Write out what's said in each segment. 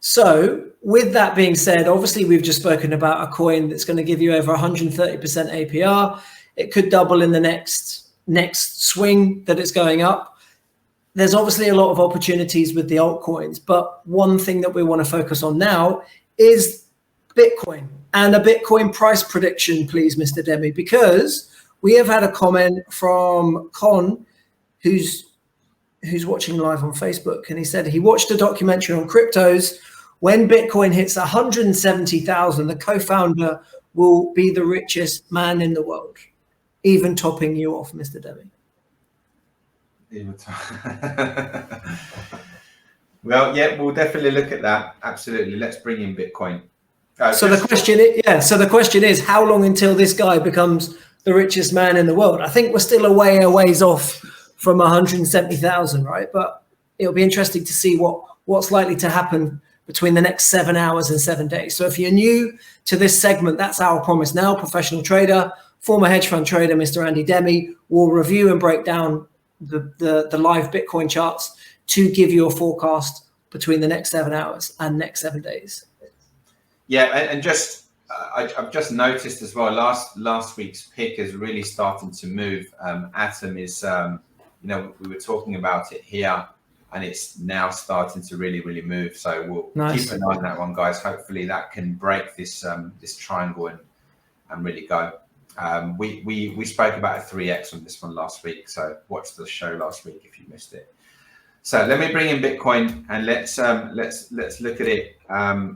So with that being said, obviously we've just spoken about a coin that's going to give you over 130% APR. It could double in the next swing that it's going up. There's obviously a lot of opportunities with the altcoins, but one thing that we want to focus on now is Bitcoin and a Bitcoin price prediction, please, Mr. Demi, because we have had a comment from Con, who's watching live on Facebook, and he said he watched a documentary on cryptos. When Bitcoin hits 170,000, the co-founder will be the richest man in the world, even topping you off, Mr. Demi. Well, yeah, we'll definitely look at that. Absolutely. Let's bring in Bitcoin. So the question is, how long until this guy becomes the richest man in the world? I think we're still a ways off from 170,000, right? But it'll be interesting to see what's likely to happen between the next 7 hours and 7 days. So if you're new to this segment, that's our promise now. Professional trader, former hedge fund trader, Mr. Andy Demi, will review and break down the live Bitcoin charts to give you a forecast between the next 7 hours and next 7 days. Yeah, and just I've just noticed as well, last week's pick is really starting to move. Atom is, we were talking about it here, and it's now starting to really move. So we'll keep an eye on that one, guys. Hopefully that can break this triangle and really go. We spoke about a 3x on this one last week, so watch the show last week if you missed it. So let me bring in Bitcoin and let's look at it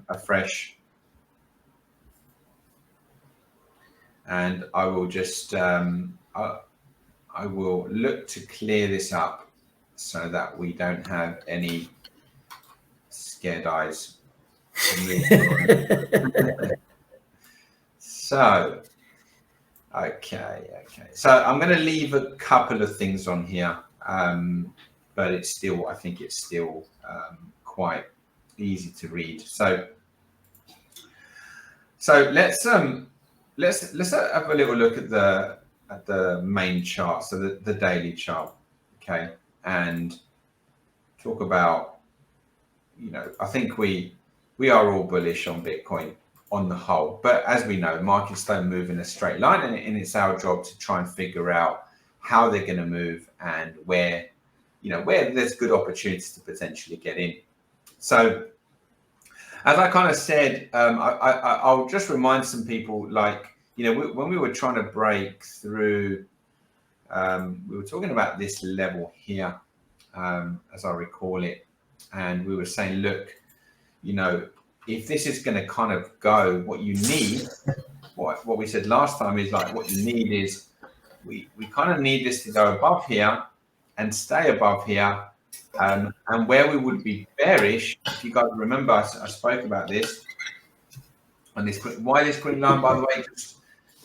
afresh. And I will just I will look to clear this up so that we don't have any scared eyes. So, okay. So I'm going to leave a couple of things on here, but I think it's still quite easy to read. So let's have a little look at the main chart, so the daily chart, okay, and talk about, I think we are all bullish on Bitcoin on the whole, but as we know, markets don't move in a straight line, and it's our job to try and figure out how they're going to move and where there's good opportunities to potentially get in. So as I kind of said, I'll just remind some people, when we were trying to break through, we were talking about this level here, as I recall it, and we were saying, look, if this is going to kind of go, what you need, what we said last time is what you need is we kind of need this to go above here and stay above here. And where we would be bearish, if you guys remember, I spoke about this. And why this green line, by the way,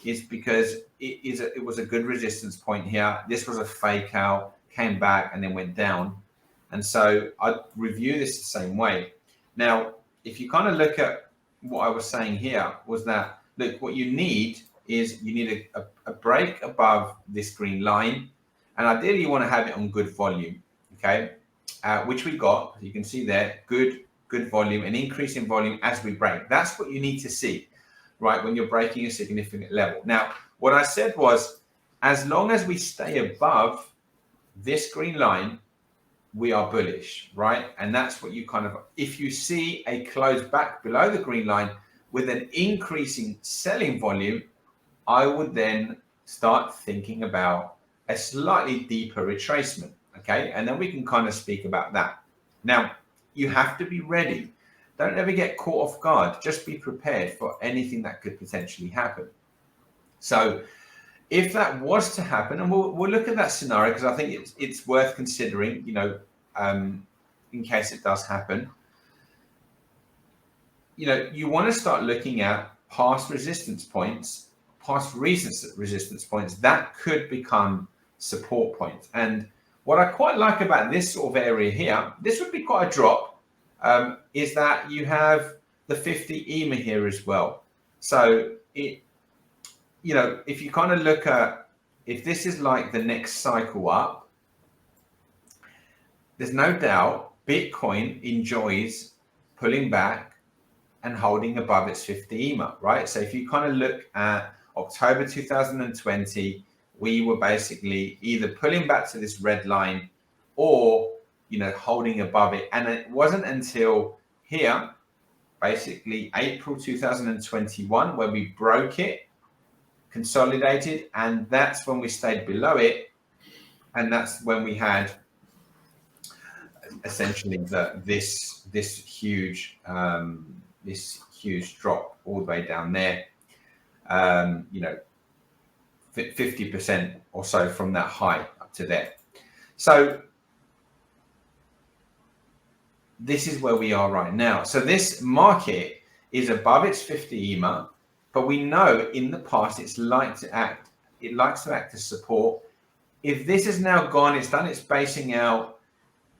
is because it was a good resistance point here. This was a fake out, came back and then went down. And so I review this the same way. Now, if you kind of look at what I was saying here, was that, look, what you need is a break above this green line. And ideally, you want to have it on good volume, okay? Which we got. You can see there, good volume, an increase in volume as we break. That's what you need to see, right, when you're breaking a significant level. Now, what I said was, as long as we stay above this green line, we are bullish, right? And that's what you kind of, if you see a close back below the green line with an increasing selling volume, I would then start thinking about a slightly deeper retracement, okay? And then we can kind of speak about that. Now, you have to be ready. Don't ever get caught off guard. Just be prepared for anything that could potentially happen. So if that was to happen, and we'll look at that scenario, because I think it's worth considering, in case it does happen. You want to start looking at past resistance points, past recent resistance points that could become support points. And what I quite like about this sort of area here, this would be quite a drop, is that you have the 50 EMA here as well. So if you kind of look at, if this is like the next cycle up, there's no doubt Bitcoin enjoys pulling back and holding above its 50 EMA, right? So if you kind of look at October 2020, we were basically either pulling back to this red line or, you know, holding above it. And it wasn't until here, basically April 2021, where we broke it, consolidated, and that's when we stayed below it. And that's when we had essentially this huge drop all the way down there, you know, 50% or so from that high up to there. So this is where we are right now. So this market is above its 50 EMA, but we know in the past it likes to act as support. If this has now gone, it's done its basing out,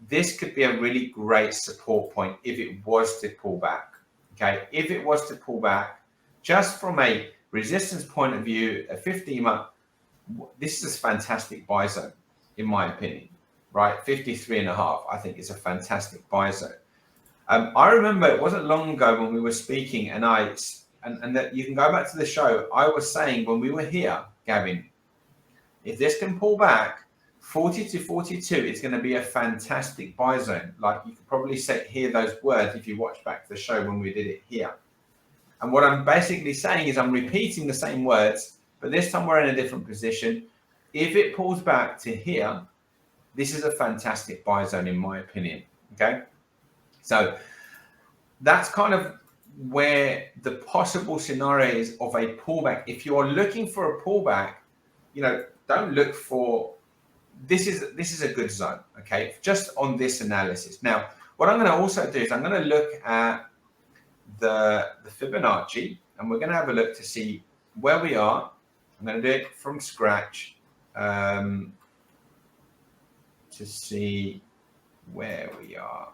this could be a really great support point if it was to pull back. Okay, if it was to pull back, just from a resistance point of view, a 50 EMA, this is a fantastic buy zone, in my opinion, right? 53.5, I think is a fantastic buy zone. I remember it wasn't long ago when we were speaking, and that you can go back to the show. I was saying when we were here, Gavin, if this can pull back 40 to 42, it's going to be a fantastic buy zone. Like you could probably hear those words if you watch back the show when we did it here. And what I'm basically saying is I'm repeating the same words, but this time we're in a different position. If it pulls back to here, this is a fantastic buy zone, in my opinion. Okay. So that's kind of where the possible scenario is of a pullback. If you're looking for a pullback, you know, don't look for, this is a good zone. Okay. Just on this analysis. Now, what I'm going to also do is I'm going to look at the Fibonacci, and we're going to have a look to see where we are. I'm going to do it from scratch to see where we are.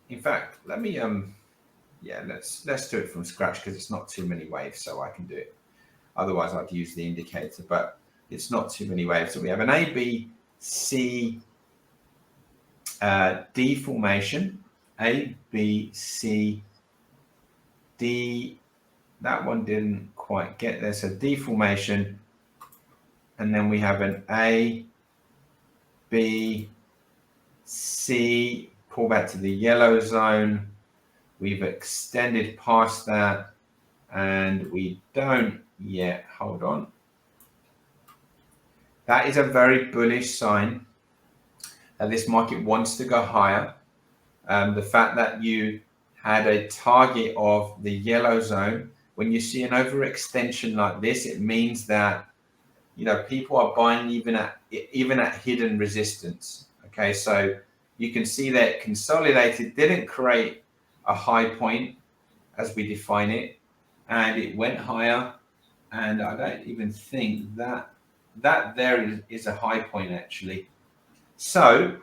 In fact, let me let's do it from scratch because it's not too many waves, so I can do it. Otherwise, I'd use the indicator, but it's not too many waves. So we have an A, B, C, D formation. A, B, C, D. That one didn't quite get there. So D formation. And then we have an A, B, C, pull back to the yellow zone. We've extended past that and we don't yet. Hold on. That is a very bullish sign that this market wants to go higher. The fact that you had a target of the yellow zone, when you see an overextension like this, it means that, you know, people are buying even at hidden resistance. Okay, so you can see that consolidated, didn't create a high point as we define it, and it went higher. And I don't even think that there is a high point actually. So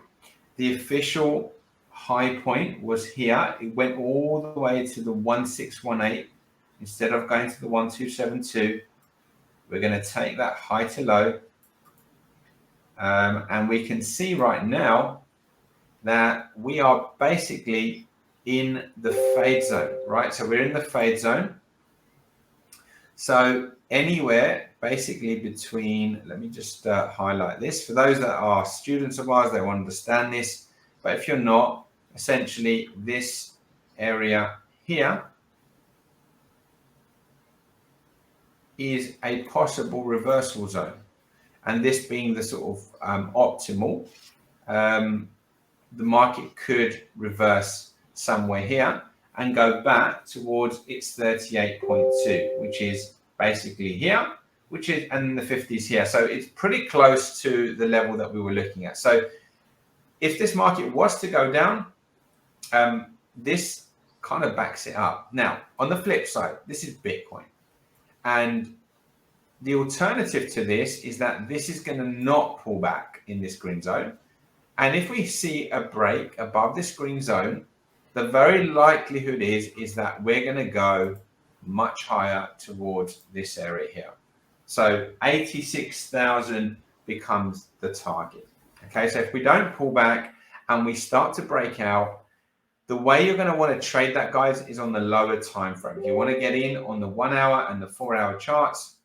the official high point was here. It went all the way to the 1618 instead of going to the 1272. We're going to take that high to low. And we can see right now that we are basically in the fade zone, right? So we're in the fade zone. So anywhere basically between, let me just highlight this. For those that are students of ours, they will understand this. But if you're not, essentially this area here is a possible reversal zone. And this being the sort of optimal, the market could reverse somewhere here and go back towards its 38.2, which is basically here, and the 50s here. So it's pretty close to the level that we were looking at. So if this market was to go down, this kind of backs it up. Now, on the flip side, this is Bitcoin. And the alternative to this is that this is going to not pull back in this green zone. And if we see a break above this green zone, the very likelihood is that we're going to go much higher towards this area here. So 86,000 becomes the target. Okay, so if we don't pull back and we start to break out, The way you're going to want to trade that, guys, is on the lower time frame. You want to get in on the 1 hour and the 4 hour charts,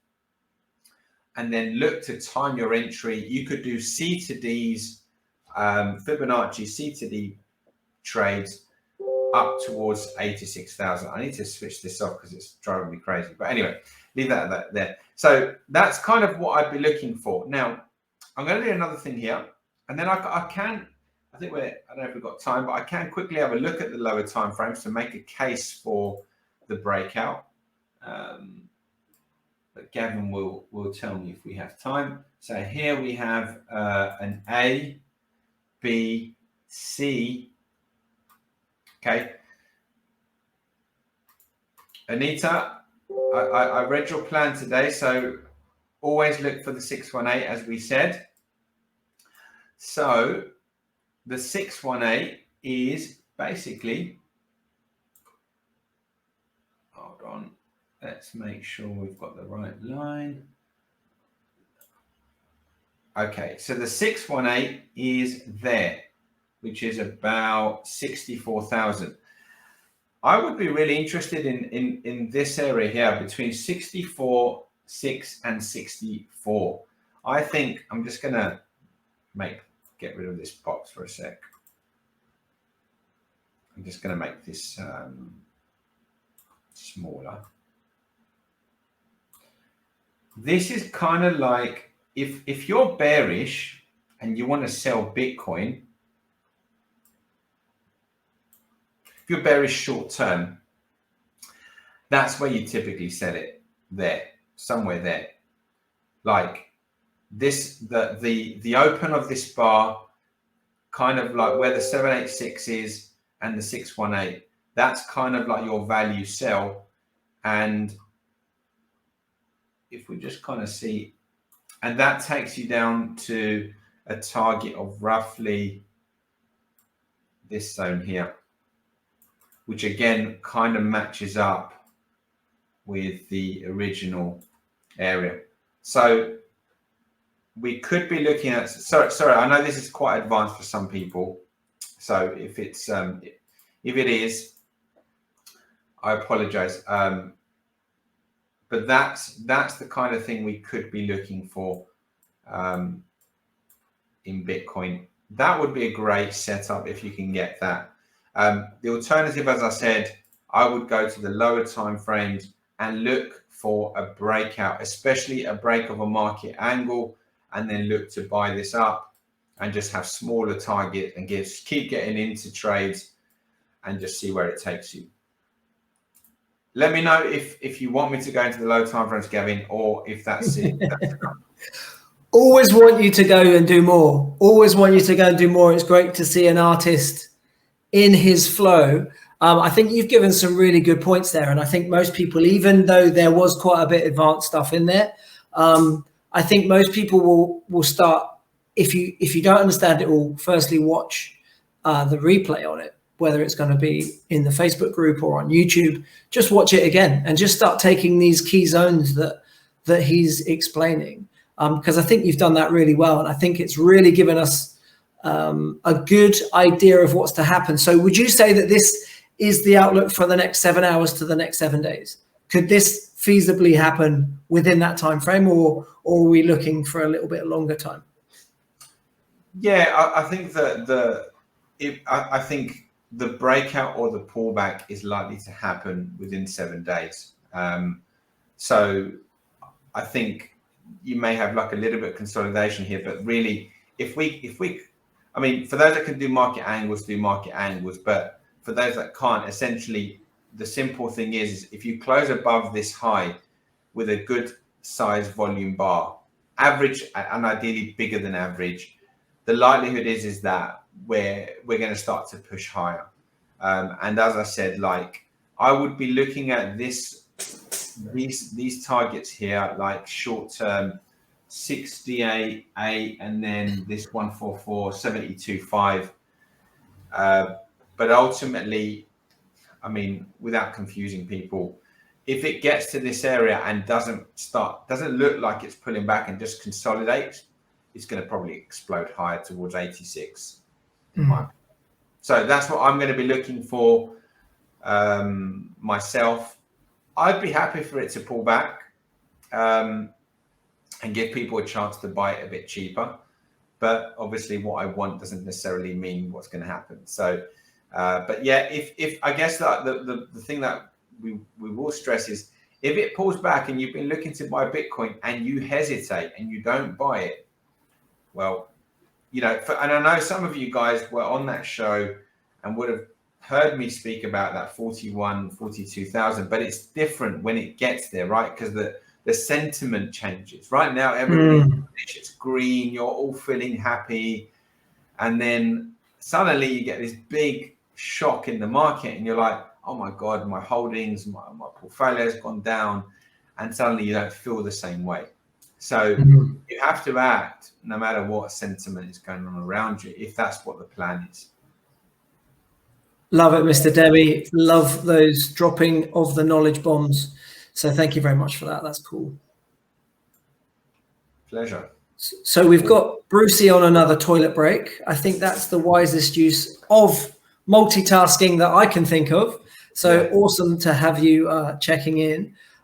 and then look to time your entry. You could do C to D's, Fibonacci C to D trades up towards 86,000. I need to switch this off because it's driving me crazy. But anyway, leave that there. So that's kind of what I'd be looking for. Now, I'm going to do another thing here, and then I don't know if we've got time, but I can quickly have a look at the lower time frames to make a case for the breakout. But Gavin will tell me if we have time. So here we have an A, B, C. Okay. Anita, I read your plan today, so always look for the 618 as we said. So the 618 is basically, hold on, let's make sure we've got the right line. Okay, so the 618 is there, which is about 64,000. I would be really interested in this area here between 64.6 and 64. I think I'm just gonna get rid of this box for a sec. I'm just gonna make this smaller. This is kind of like if you're bearish and you want to sell Bitcoin, if you're bearish short term, that's where you typically sell it there, somewhere there. Like this, the open of this bar, kind of like where the 786 is and the 618, that's kind of like your value sell. And if we just kind of see, and that takes you down to a target of roughly this zone here, which again kind of matches up with the original area. So we could be looking at, sorry, I know this is quite advanced for some people. So if it's, if it is, I apologize. But that's the kind of thing we could be looking for in Bitcoin. That would be a great setup if you can get that. The alternative, as I said, I would go to the lower time frames and look for a breakout, especially a break of a market angle, and then look to buy this up and just have smaller target and keep getting into trades and just see where it takes you. Let me know if you want me to go into the low time frames, Gavin, or if that's it. Always want you to go and do more. Always want you to go and do more. It's great to see an artist in his flow. I think you've given some really good points there. And I think most people, even though there was quite a bit advanced stuff in there, I think most people will start, if you don't understand it all, firstly watch the replay on it, whether it's going to be in the Facebook group or on YouTube. Just watch it again and just start taking these key zones that he's explaining, because I think you've done that really well. And I think it's really given us a good idea of what's to happen. So would you say that this is the outlook for the next 7 hours to the next 7 days? Could this feasibly happen within that time frame, or are we looking for a little bit longer time? Yeah, I think that I think the breakout or the pullback is likely to happen within 7 days. So I think you may have like a little bit of consolidation here, but really, if we, I mean, for those that can do market angles, do market angles, but for those that can't, essentially, the simple thing is if you close above this high with a good size volume bar, average and ideally bigger than average, the likelihood is that we're going to start to push higher. And as I said, like I would be looking at these targets here, like short term 68.8 and then this 144 72.5. But ultimately, I mean, without confusing people, if it gets to this area and doesn't look like it's pulling back and just consolidates, it's going to probably explode higher towards 86. So that's what I'm going to be looking for myself. I'd be happy for it to pull back and give people a chance to buy it a bit cheaper. But obviously what I want doesn't necessarily mean what's going to happen. So, but yeah, if I guess that the thing that we will stress is, if it pulls back and you've been looking to buy Bitcoin and you hesitate and you don't buy it, well, you know, and I know some of you guys were on that show and would have heard me speak about that 41, 42,000, but it's different when it gets there, right? Because the sentiment changes. Right now, everybody's it's green, you're all feeling happy. And then suddenly you get this big shock in the market and you're like, oh my God, my holdings, my portfolio has gone down. And suddenly you don't feel the same way. So you have to act no matter what sentiment is going on around you, if that's what the plan is. Love it, Mr. Demi. Love those dropping of the knowledge bombs. So thank you very much for that. That's cool. Pleasure. So we've got Brucey on another toilet break. I think that's the wisest use of multitasking that I can think of. So awesome to have you checking in.